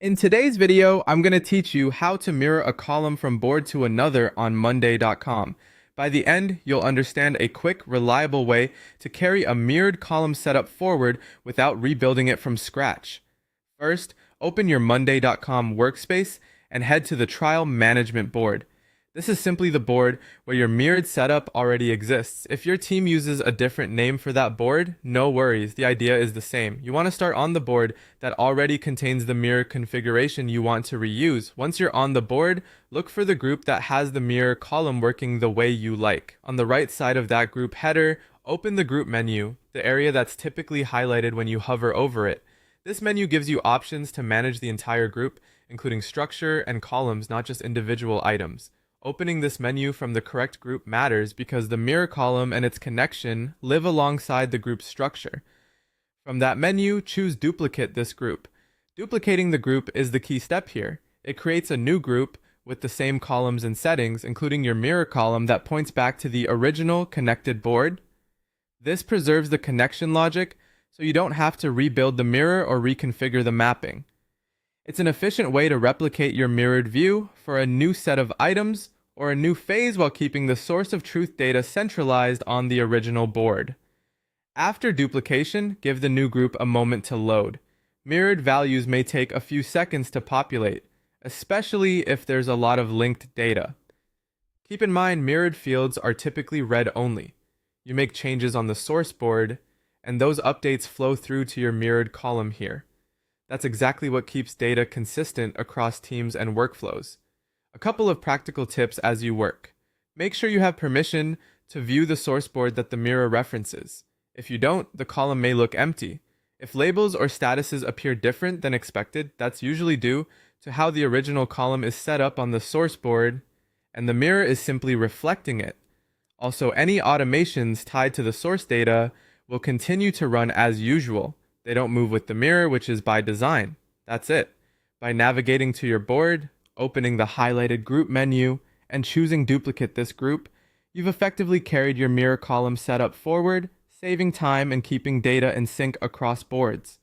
In today's video, I'm going to teach you how to mirror a column from board to another on Monday.com. By the end, you'll understand a quick, reliable way to carry a mirrored column setup forward without rebuilding it from scratch. First, open your Monday.com workspace and head to the trial management board. This is simply the board where your mirrored setup already exists. If your team uses a different name for that board, no worries, the idea is the same. You want to start on the board that already contains the mirror configuration you want to reuse. Once you're on the board, look for the group that has the mirror column working the way you like. On the right side of that group header, open the group menu, the area that's typically highlighted when you hover over it. This menu gives you options to manage the entire group, including structure and columns, not just individual items. Opening this menu from the correct group matters because the mirror column and its connection live alongside the group's structure. From that menu, choose Duplicate this group. Duplicating the group is the key step here. It creates a new group with the same columns and settings, including your mirror column that points back to the original connected board. This preserves the connection logic, so you don't have to rebuild the mirror or reconfigure the mapping. It's an efficient way to replicate your mirrored view for a new set of items or a new phase while keeping the source of truth data centralized on the original board. After duplication, give the new group a moment to load. Mirrored values may take a few seconds to populate, especially if there's a lot of linked data. Keep in mind, mirrored fields are typically read only. You make changes on the source board, and those updates flow through to your mirrored column here. That's exactly what keeps data consistent across teams and workflows. A couple of practical tips as you work. Make sure you have permission to view the source board that the mirror references. If you don't, the column may look empty. If labels or statuses appear different than expected, that's usually due to how the original column is set up on the source board, and the mirror is simply reflecting it. Also, any automations tied to the source data will continue to run as usual. They don't move with the mirror, which is by design. That's it. By navigating to your board, opening the highlighted group menu, and choosing Duplicate this group, you've effectively carried your mirror column setup forward, saving time and keeping data in sync across boards.